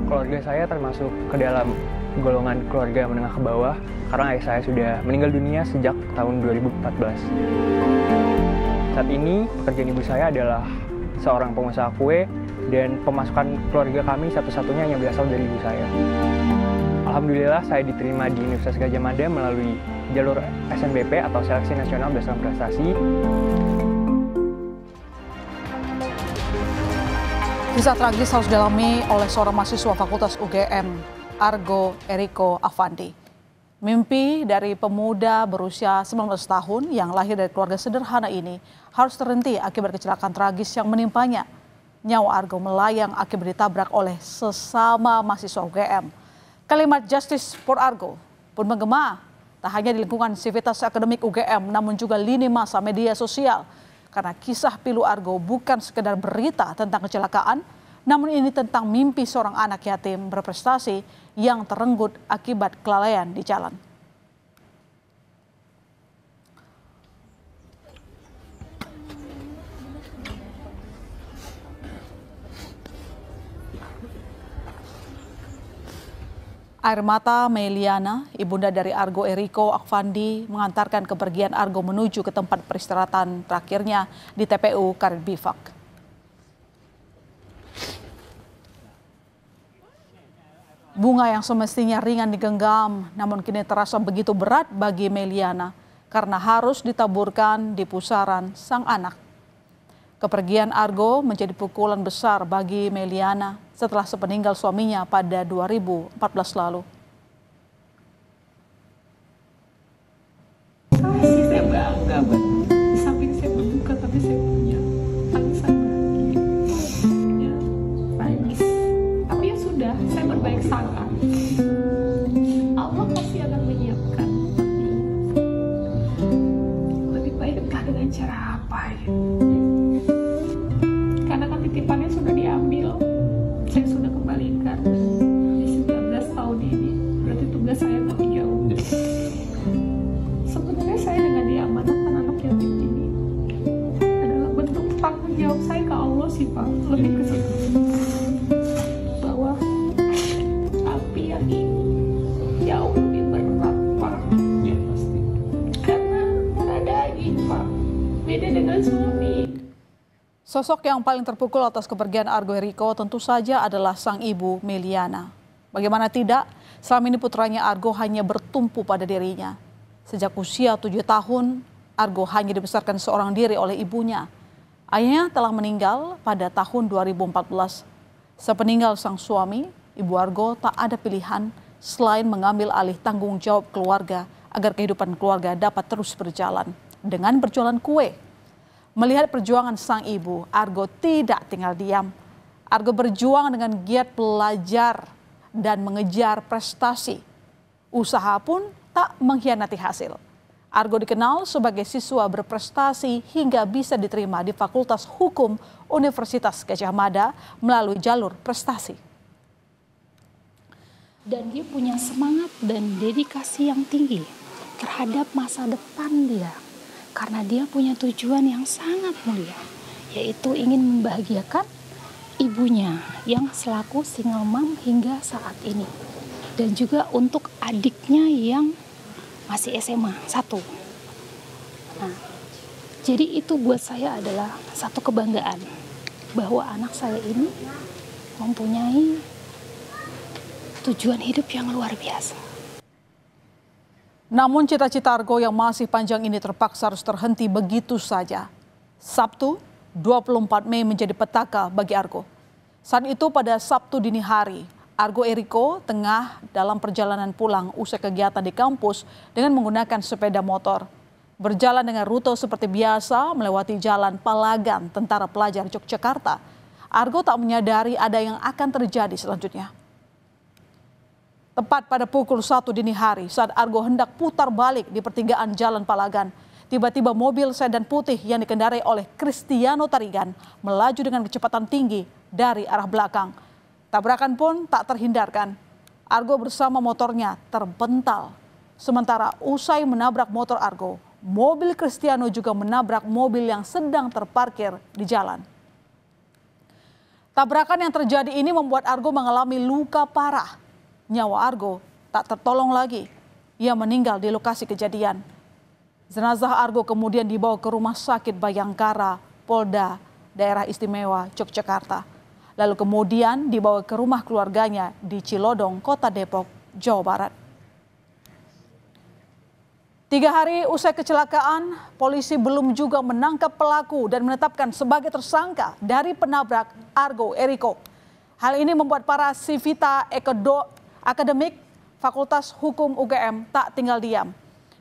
Keluarga saya termasuk ke dalam golongan keluarga menengah ke bawah karena ayah saya sudah meninggal dunia sejak tahun 2014. Saat ini pekerjaan ibu saya adalah seorang pengusaha kue dan pemasukan keluarga kami satu-satunya hanya berasal dari ibu saya. Alhamdulillah saya diterima di Universitas Gadjah Mada melalui jalur SNBP atau Seleksi Nasional Berdasarkan Prestasi. Kisah tragis harus dialami oleh seorang mahasiswa Fakultas UGM, Argo Eriko Afandi. Mimpi dari pemuda berusia 19 tahun yang lahir dari keluarga sederhana ini harus terhenti akibat kecelakaan tragis yang menimpanya. Nyawa Argo melayang akibat ditabrak oleh sesama mahasiswa UGM. Kalimat Justice for Argo pun menggema tak hanya di lingkungan sivitas akademik UGM namun juga lini masa media sosial. Karena kisah pilu Argo bukan sekedar berita tentang kecelakaan, namun ini tentang mimpi seorang anak yatim berprestasi yang terenggut akibat kelalaian di jalan. Air mata Meliana, ibunda dari Argo Eriko Afandi, mengantarkan kepergian Argo menuju ke tempat peristirahatan terakhirnya di TPU Karet Bifak. Bunga yang semestinya ringan digenggam, namun kini terasa begitu berat bagi Meliana karena harus ditaburkan di pusaran sang anak. Kepergian Argo menjadi pukulan besar bagi Meliana setelah sepeninggal suaminya pada 2014 lalu. Saya bangga, di samping saya berduka tapi saya punya tangisan ya, nangis. Tapi ya sudah, saya berbaik sangka. Allah pasti akan menyiapkan lebih baik entah dengan cara apa ya. Karena kan titipannya sudah diambil, saya sudah kembalikan di 19 tahun ini, berarti tugas saya lebih jauh. Sebenarnya saya dengan diamanahkan anak yatim ini adalah bentuk tanggung jawab saya ke Allah sih Pak, lebih ke situ. Bahwa api yang ini jauh lebih berat Pak. Ya pasti. Karena ada daging Pak, beda dengan suami. Sosok yang paling terpukul atas kepergian Argo Eriko tentu saja adalah sang ibu Meliana. Bagaimana tidak, selama ini putranya Argo hanya bertumpu pada dirinya. Sejak usia 7 tahun, Argo hanya dibesarkan seorang diri oleh ibunya. Ayahnya telah meninggal pada tahun 2014. Sepeninggal sang suami, ibu Argo tak ada pilihan selain mengambil alih tanggung jawab keluarga agar kehidupan keluarga dapat terus berjalan dengan berjualan kue. Melihat perjuangan sang ibu, Argo tidak tinggal diam. Argo berjuang dengan giat belajar dan mengejar prestasi. Usaha pun tak mengkhianati hasil. Argo dikenal sebagai siswa berprestasi hingga bisa diterima di Fakultas Hukum Universitas Gadjah Mada melalui jalur prestasi. Dan dia punya semangat dan dedikasi yang tinggi terhadap masa depan dia. Karena dia punya tujuan yang sangat mulia, yaitu ingin membahagiakan ibunya yang selaku single mom hingga saat ini. Dan juga untuk adiknya yang masih SMA 1. Nah, jadi itu buat saya adalah satu kebanggaan bahwa anak saya ini mempunyai tujuan hidup yang luar biasa. Namun cita-cita Argo yang masih panjang ini terpaksa harus terhenti begitu saja. Sabtu, 24 Mei menjadi petaka bagi Argo. Saat itu pada Sabtu dini hari, Argo Eriko tengah dalam perjalanan pulang usai kegiatan di kampus dengan menggunakan sepeda motor. Berjalan dengan rute seperti biasa melewati jalan Palagan Tentara Pelajar Yogyakarta. Argo tak menyadari ada yang akan terjadi selanjutnya. Tepat pada pukul 1 dini hari saat Argo hendak putar balik di pertigaan Jalan Palagan, tiba-tiba mobil sedan putih yang dikendarai oleh Kristiano Tarigan melaju dengan kecepatan tinggi dari arah belakang. Tabrakan pun tak terhindarkan. Argo bersama motornya terpental. Sementara usai menabrak motor Argo, mobil Kristiano juga menabrak mobil yang sedang terparkir di jalan. Tabrakan yang terjadi ini membuat Argo mengalami luka parah. Nyawa Argo tak tertolong lagi. Ia meninggal di lokasi kejadian. Jenazah Argo kemudian dibawa ke Rumah Sakit Bayangkara, Polda, Daerah Istimewa, Yogyakarta. Lalu kemudian dibawa ke rumah keluarganya di Cilodong, Kota Depok, Jawa Barat. 3 hari usai kecelakaan, polisi belum juga menangkap pelaku dan menetapkan sebagai tersangka dari penabrak Argo Eriko. Hal ini membuat para Civita Akademik Fakultas Hukum UGM tak tinggal diam.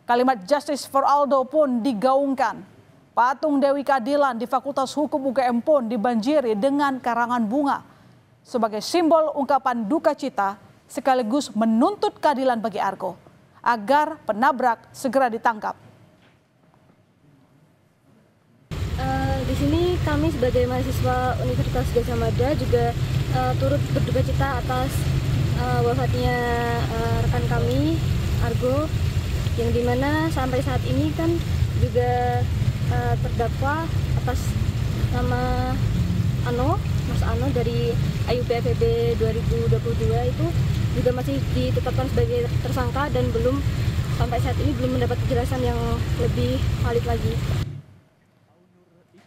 Kalimat Justice for Aldo pun digaungkan. Patung Dewi Keadilan di Fakultas Hukum UGM pun dibanjiri dengan karangan bunga. Sebagai simbol ungkapan duka cita sekaligus menuntut keadilan bagi Argo agar penabrak segera ditangkap. Di sini kami sebagai mahasiswa Universitas Gadjah Mada juga turut berduka cita atas wafatnya rekan kami Argo, yang dimana sampai saat ini kan juga terdakwa atas nama Mas Ano dari AYUP-FEB 2022 itu juga masih ditetapkan sebagai tersangka dan sampai saat ini belum mendapat kejelasan yang lebih valid lagi.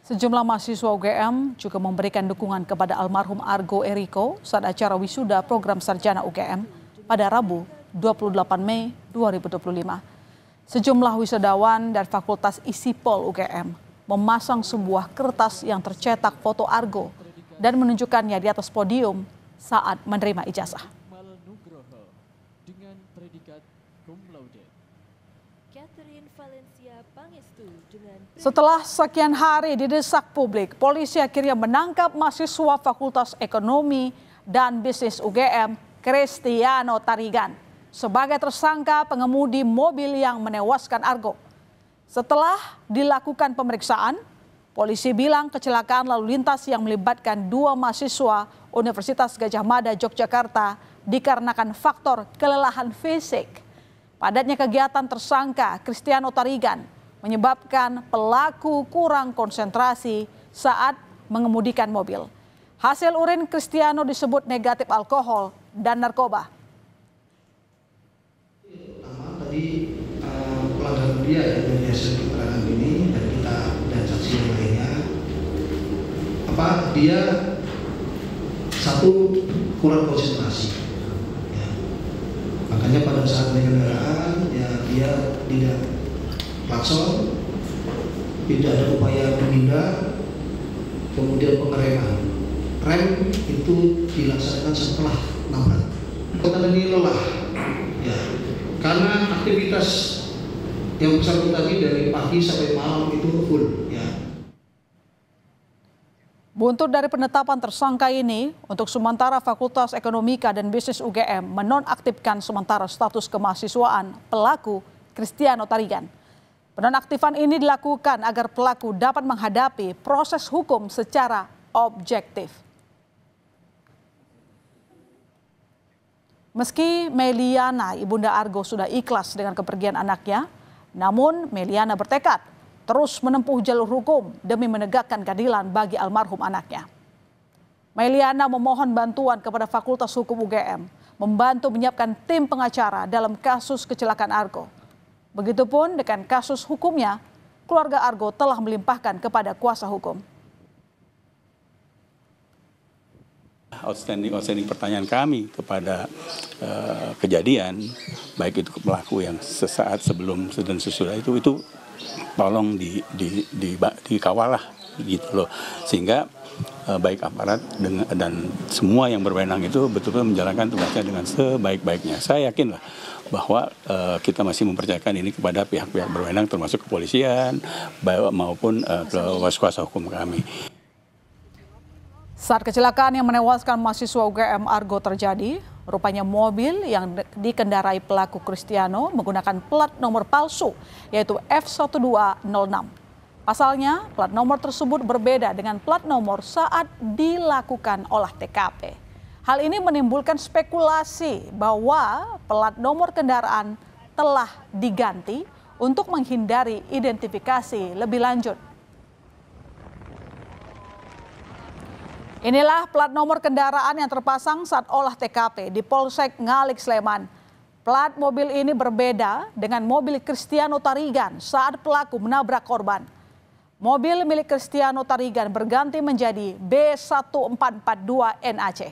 Sejumlah mahasiswa UGM juga memberikan dukungan kepada almarhum Argo Eriko saat acara wisuda program sarjana UGM pada Rabu 28 Mei 2025. Sejumlah wisudawan dari Fakultas ISIPOL UGM memasang sebuah kertas yang tercetak foto Argo dan menunjukkannya di atas podium saat menerima ijazah. Setelah sekian hari didesak publik, polisi akhirnya menangkap mahasiswa Fakultas Ekonomi dan Bisnis UGM, Cristiano Tarigan, sebagai tersangka pengemudi mobil yang menewaskan Argo. Setelah dilakukan pemeriksaan, polisi bilang kecelakaan lalu lintas yang melibatkan 2 mahasiswa Universitas Gadjah Mada Yogyakarta dikarenakan faktor kelelahan fisik. Padatnya kegiatan tersangka Cristiano Tarigan menyebabkan pelaku kurang konsentrasi saat mengemudikan mobil. Hasil urin Cristiano disebut negatif alkohol dan narkoba. Tadi pelanggaran dia ya dari hasil keterangan ini dan kita dan saksi yang lainnya, dia satu kurang konsentrasi. Ya. Makanya pada saat naik kendaraan ya dia tidak klakson, tidak ada upaya memindah, kemudian pengereman. Rem itu dilaksanakan setelah nabrak. Karena ini lelah, ya, karena aktivitas yang bersangkutan tadi dari pagi sampai malam itu full. Ya. Buntut dari penetapan tersangka ini, untuk sementara Fakultas Ekonomika dan Bisnis UGM menonaktifkan sementara status kemahasiswaan pelaku Cristiano Tarigan. Penonaktifan ini dilakukan agar pelaku dapat menghadapi proses hukum secara objektif. Meski Meliana, ibunda Argo, sudah ikhlas dengan kepergian anaknya, namun Meliana bertekad terus menempuh jalur hukum demi menegakkan keadilan bagi almarhum anaknya. Meliana memohon bantuan kepada Fakultas Hukum UGM membantu menyiapkan tim pengacara dalam kasus kecelakaan Argo. Begitupun dengan kasus hukumnya, keluarga Argo telah melimpahkan kepada kuasa hukum. Outstanding pertanyaan kami kepada kejadian, baik itu ke pelaku yang sesaat sebelum dan sesudah itu tolong dikawal lah gitu loh, sehingga baik aparat dan semua yang berwenang itu betul-betul menjalankan tugasnya dengan sebaik-baiknya. Saya yakin lah bahwa kita masih mempercayakan ini kepada pihak-pihak berwenang termasuk kepolisian maupun kuasa hukum kami. Saat kecelakaan yang menewaskan mahasiswa UGM Argo terjadi, rupanya mobil yang dikendarai pelaku Cristiano menggunakan plat nomor palsu, yaitu F1206. Pasalnya, plat nomor tersebut berbeda dengan plat nomor saat dilakukan olah TKP. Hal ini menimbulkan spekulasi bahwa plat nomor kendaraan telah diganti untuk menghindari identifikasi lebih lanjut. Inilah plat nomor kendaraan yang terpasang saat olah TKP di Polsek Ngalik, Sleman. Plat mobil ini berbeda dengan mobil Kristiano Tarigan saat pelaku menabrak korban. Mobil milik Kristiano Tarigan berganti menjadi B1442 NAC.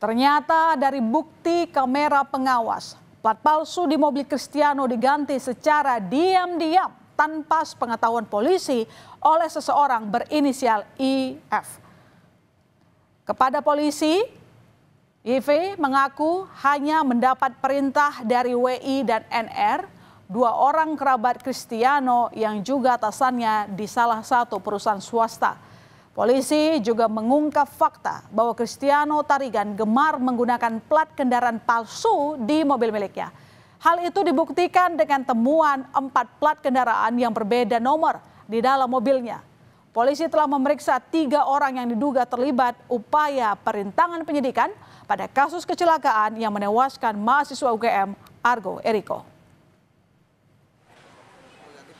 Ternyata dari bukti kamera pengawas, plat palsu di mobil Kristiano diganti secara diam-diam tanpa sepengetahuan polisi oleh seseorang berinisial IF. Kepada polisi, IV mengaku hanya mendapat perintah dari WI dan NR, dua orang kerabat Kristiano yang juga atasannya di salah satu perusahaan swasta. Polisi juga mengungkap fakta bahwa Kristiano Tarigan gemar menggunakan plat kendaraan palsu di mobil miliknya. Hal itu dibuktikan dengan temuan 4 plat kendaraan yang berbeda nomor di dalam mobilnya. Polisi telah memeriksa 3 orang yang diduga terlibat upaya perintangan penyidikan pada kasus kecelakaan yang menewaskan mahasiswa UGM Argo Eriko.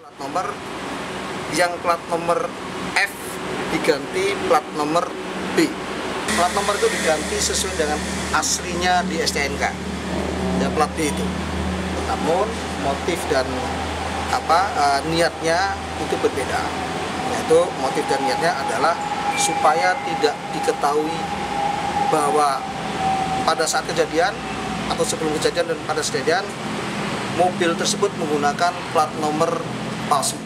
Plat nomor yang plat nomor F diganti plat nomor B. Plat nomor itu diganti sesuai dengan aslinya di STNK. Ya, plat B itu. Namun motif dan niatnya itu berbeda. Yaitu motif dan niatnya adalah supaya tidak diketahui bahwa pada saat kejadian atau sebelum kejadian dan pada kejadian mobil tersebut menggunakan plat nomor palsu.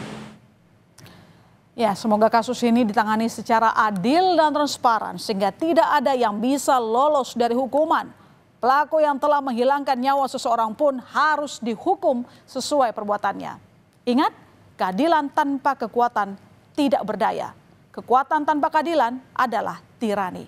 Ya, semoga kasus ini ditangani secara adil dan transparan sehingga tidak ada yang bisa lolos dari hukuman. Pelaku yang telah menghilangkan nyawa seseorang pun harus dihukum sesuai perbuatannya. Ingat, keadilan tanpa kekuatan tidak berdaya. Kekuatan tanpa keadilan adalah tirani.